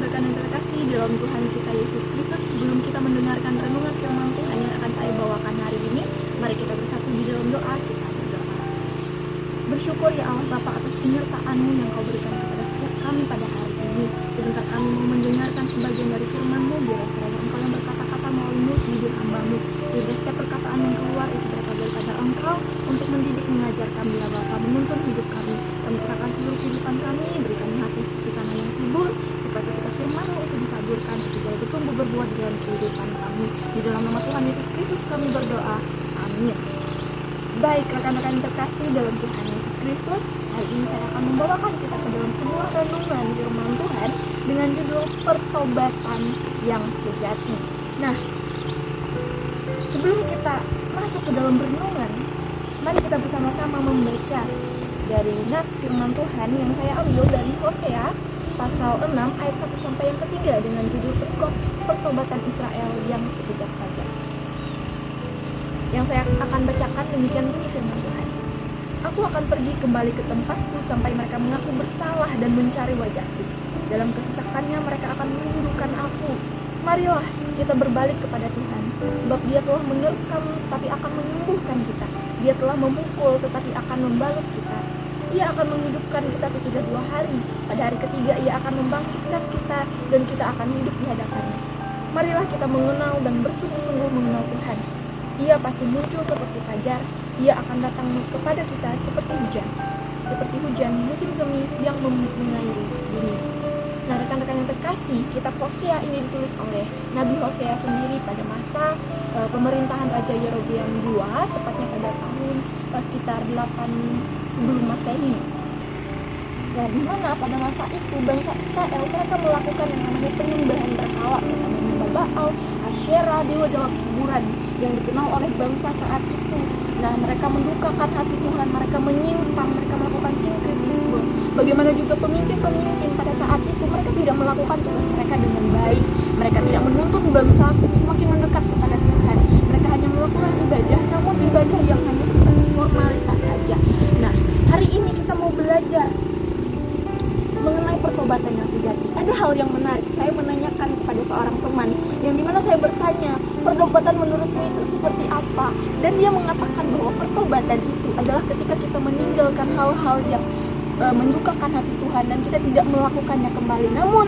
rekan-rekan yang terkasih dalam Tuhan kita Yesus Kristus, sebelum kita mendengarkan renungan firman Tuhan yang akan saya bawakan hari ini, mari kita bersatu di dalam doa. Kita berdoa. Bersyukur ya Allah Bapa atas penyertaan-Mu yang Kau berikan kepada setiap kami pada hari ini. Sebentar kami mau mendengarkan sebagian dari firman-Mu, biar kiranya Engkau yang berkata-kata melalui mulut bibir hamba-Mu, sehingga setiap perkataan yang keluar itu berasal daripada Engkau untuk mendidik, mengajar kami ya Bapa, menuntun hidup kami. Kami serahkan seluruh kehidupan kami, berikan hati seperti tanah yang subur, supaya ketika firman-Mu itu ditaburkan, itu boleh bertumbuh berbuah di dalam kehidupan kami. Di dalam nama Tuhan Yesus Kristus kami berdoa. Amin. Baik rekan-rekan yang terkasih dalam Tuhan Yesus Kristus, hari ini saya akan membawakan kita ke dalam sebuah renungan firman Tuhan dengan judul Pertobatan yang Sejati. Nah, sebelum kita masuk ke dalam renungan, mari kita bersama-sama membaca dari nas firman Tuhan yang saya ambil dari Hosea pasal 6 ayat 1 sampai yang ketiga dengan judul Pertobatan Israel yang Sekejap Saja. Yang saya akan bacakan demikian bunyi firman Tuhan. Aku akan pergi kembali ke tempatku sampai mereka mengaku bersalah dan mencari wajahku. Dalam kesesakannya mereka akan merindukan aku. Marilah kita berbalik kepada Tuhan, sebab Dia telah menerkam tetapi akan menyembuhkan kita. Dia telah memukul tetapi akan membalut kita. Ia akan menghidupkan kita sesudah 2 hari. Pada hari ketiga Ia akan membangkitkan kita dan kita akan hidup di hadapannya. Marilah kita mengenal dan bersungguh-sungguh mengenal Tuhan. Ia pasti muncul seperti fajar. Ia akan datang kepada kita seperti hujan musim semi yang mengairi bumi. Nah, rekan-rekan yang terkasih, kitab Hosea ini ditulis oleh Nabi Hosea sendiri pada masa pemerintahan Raja Yerobeam II, tepatnya pada tahun sekitar 8 sebelum Masehi. Dan di mana pada masa itu bangsa Israel mereka melakukan yang namanya penyembahan berhala, mereka menyembah Baal, Asyera, dewa dalam kuburan yang dikenal oleh bangsa saat itu. Nah, mereka mendukakan hati Tuhan, mereka menyimpang, mereka melakukan sinkretisme. Bagaimana juga pemimpin-pemimpin pada saat itu, mereka tidak melakukan tugas mereka dengan baik. Mereka tidak menuntun bangsa semakin mendekat kepada Tuhan. Mereka hanya melakukan ibadah, namun ibadah yang hanya sebatas formalitas saja. Nah, hari ini kita mau belajar mengenai pertobatan yang sejati. Ada hal yang menarik. Saya menanyakan kepada seorang teman yang dimana saya bertanya, pertobatan menurutmu itu seperti apa? Dan dia mengatakan bahwa pertobatan itu adalah ketika kita meninggalkan hal-hal yang mendukakan hati Tuhan dan kita tidak melakukannya kembali. Namun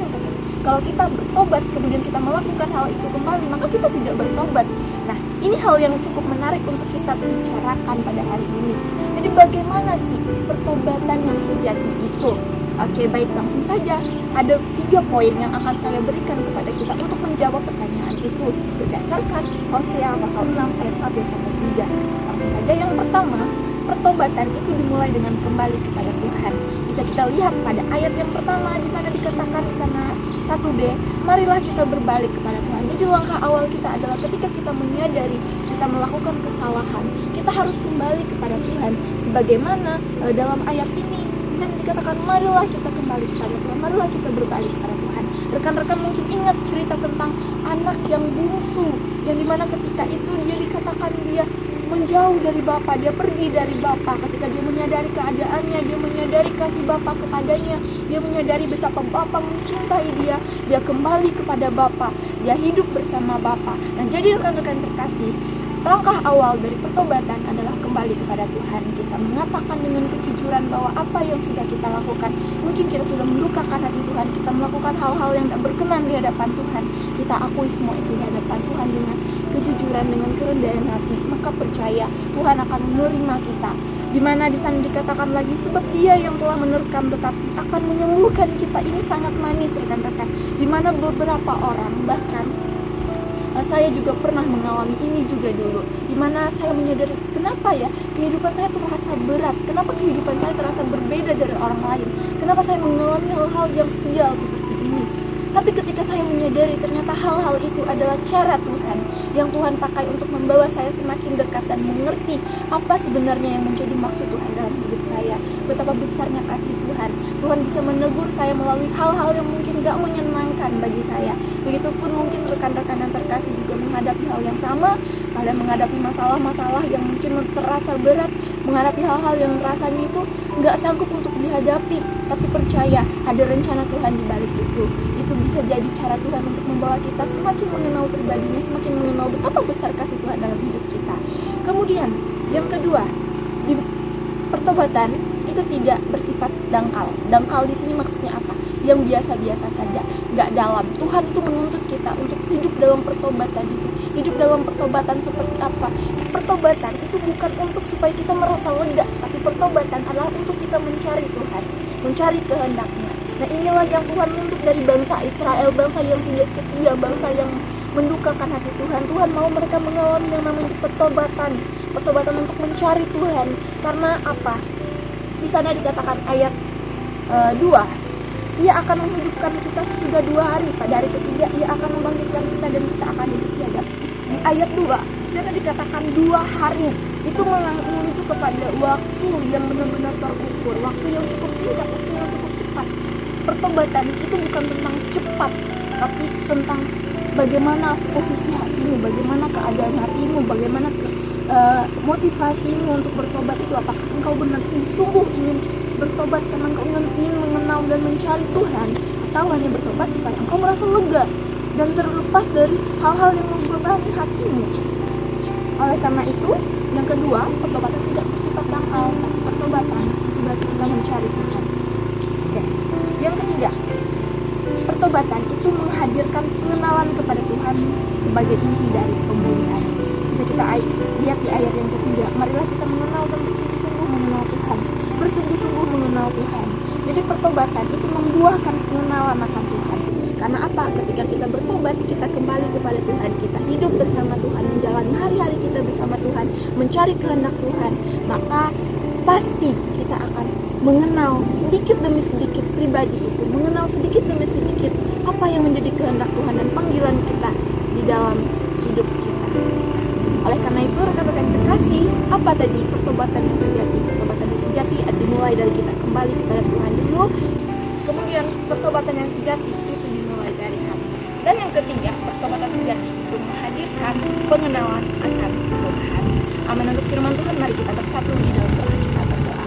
kalau kita bertobat kemudian kita melakukan hal itu kembali, maka kita tidak bertobat. Nah, ini hal yang cukup menarik untuk kita bicarakan pada hari ini. Jadi bagaimana sih pertobatan yang sejati itu? Oke, baik, langsung saja. Ada 3 poin yang akan saya berikan kepada kita untuk menjawab pertanyaan itu berdasarkan Hosea pasal 6 ayat 1 sampai 3. Langsung saja, yang pertama, pertobatan itu dimulai dengan kembali kepada Tuhan. Bisa kita lihat pada ayat yang pertama di mana dikatakan di sana 1b, marilah kita berbalik kepada Tuhan. Jadi langkah awal kita adalah ketika kita menyadari kita melakukan kesalahan, kita harus kembali kepada Tuhan. Sebagaimana dalam ayat ini bisa dikatakan marilah kita kembali kepada Tuhan, marilah kita berbalik kepada Tuhan. Rekan-rekan mungkin ingat cerita tentang anak yang bungsu, yang dimana ketika itu dia dikatakan dia menjauh dari Bapa, dia pergi dari Bapa. Ketika dia menyadari keadaannya, dia menyadari kasih Bapa kepadanya, dia menyadari betapa Bapa mencintai dia kembali kepada Bapa, dia hidup bersama Bapa. Nah, jadi rekan-rekan terkasih, langkah awal dari pertobatan adalah kembali kepada Tuhan. Kita mengatakan dengan kejujuran bahwa apa yang sudah kita lakukan, mungkin kita sudah mendukakan hati Tuhan, kita melakukan hal-hal yang tidak berkenan di hadapan Tuhan. Kita akui semua itu di hadapan Tuhan dengan kejujuran, dengan kerendahan hati. Maka percaya Tuhan akan menerima kita. Di mana di sana dikatakan lagi, sebab Dia yang telah menerkam tetapi akan menyembuhkan kita. Ini sangat manis rekan-rekan. Di mana beberapa orang, bahkan saya juga pernah mengalami ini juga dulu, dimana saya menyadari kenapa ya kehidupan saya terasa berat, kenapa kehidupan saya terasa berbeda dari orang lain, kenapa saya mengalami hal-hal yang sial seperti ini. Tapi ketika saya menyadari ternyata hal-hal itu adalah cara Tuhan, yang Tuhan pakai untuk membawa saya semakin dekat dan mengerti apa sebenarnya yang menjadi maksud Tuhan dalam hidup saya. Betapa besarnya kasih Tuhan. Tuhan bisa menegur saya melalui hal-hal yang mungkin gak menyenangkan bagi saya. Begitupun mungkin rekan-rekan yang terkasih juga menghadapi hal yang sama. kalian menghadapi masalah-masalah yang mungkin terasa berat, menghadapi hal-hal yang rasanya itu nggak sanggup untuk dihadapi, tapi percaya ada rencana Tuhan di balik itu. Itu bisa jadi cara Tuhan untuk membawa kita semakin mengenal pribadinya, semakin mengenal betapa besar kasih Tuhan dalam hidup kita. Kemudian yang kedua, di pertobatan itu tidak bersifat dangkal. Dangkal di sini maksudnya apa? Yang biasa-biasa saja, nggak dalam. Tuhan itu menuntut kita untuk hidup dalam pertobatan itu. Hidup dalam pertobatan seperti apa? Pertobatan itu bukan untuk supaya kita merasa lega, tapi pertobatan adalah untuk kita mencari Tuhan, mencari kehendak-Nya. Nah, inilah yang Tuhan nuntut dari bangsa Israel, bangsa yang tidak setia, bangsa yang mendukakan hati Tuhan. Tuhan mau mereka mengalami yang namanya pertobatan, pertobatan untuk mencari Tuhan. Karena apa? Di sana dikatakan ayat 2, Ia akan menghidupkan kita sesudah 2 hari. Pada hari ketiga Ia akan membangkitkan kita dan kita akan hidup tiada. Di ayat 2, di sana dikatakan 2 hari. Itu menuju kepada waktu yang benar-benar terukur, waktu yang cukup singkat, waktu yang cukup cepat. Pertobatan itu bukan tentang cepat, tapi tentang bagaimana posisi hatimu, bagaimana keadaan hatimu, bagaimana motivasimu untuk bertobat itu. Apakah engkau benar sungguh ingin bertobat karena engkau ingin mengenal dan mencari Tuhan, atau hanya bertobat supaya engkau merasa lega dan terlepas dari hal-hal yang membebani hatimu. Oleh karena itu, yang kedua, pertobatan tidak bersifat dangkal, tapi pertobatan itu berarti kita mencari Tuhan. Oke. Yang ketiga, pertobatan itu menghadirkan pengenalan kepada Tuhan sebagai inti dari pemulihan. Bisa kita lihat di ayat yang ketiga, marilah kita mengenal dan bersungguh-sungguh mengenal Tuhan, bersungguh-sungguh mengenal Tuhan. Jadi pertobatan itu membuahkan pengenalan akan Tuhan. Karena apa? Ketika kita bertobat, kita kembali kepada Tuhan, kita hidup bersama Tuhan, menjalani hari-hari kita bersama Tuhan, mencari kehendak Tuhan, maka pasti kita akan mengenal sedikit demi sedikit pribadi itu, mengenal sedikit demi sedikit apa yang menjadi kehendak Tuhan dan panggilan kita di dalam hidup kita. Oleh karena itu, rekan-rekan terkasih, apa tadi pertobatan yang sejati? Pertobatan yang sejati dimulai dari kita kembali kepada Tuhan dulu. Kemudian pertobatan yang sejati itu dimulai dari hati. Dan yang ketiga, pertobatan sejati itu menghadirkan pengenalan akan Tuhan. Amin. Untuk firman Tuhan, mari kita bersatu di dalam doa. Kita berdoa.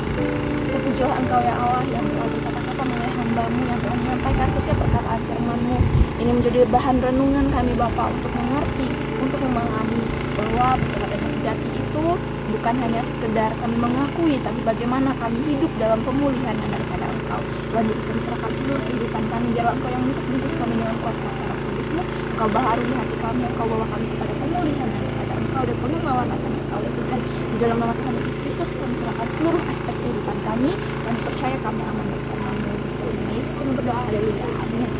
Terpujilah Engkau ya Allah yang telah berkata-kata oleh hamba-Mu, yang telah menyampaikan setiap perkataan firman-Mu. Ini menjadi bahan renungan kami Bapa untuk mengerti, untuk memahami bahwa pertobatan yang sejati itu bukan hanya sekedar kami mengakui, tapi bagaimana kami hidup dalam pemulihan yang daripada Engkau. Tuhan Yesus, kami serahkan seluruh kehidupan kami, biarlah Engkau yang untuk bungkus kami dengan kuat kuasa Roh Kudus-Mu. Engkau baharui hati kami, Engkau bawa kami kepada pemulihan yang daripada Engkau dan pengenalan akan Engkau ya Tuhan. Di dalam nama Tuhan Yesus Kristus kami serahkan seluruh aspek kehidupan kami dan percaya kami aman bersama-Mu. Yesus kami berdoa, haleluya, amin.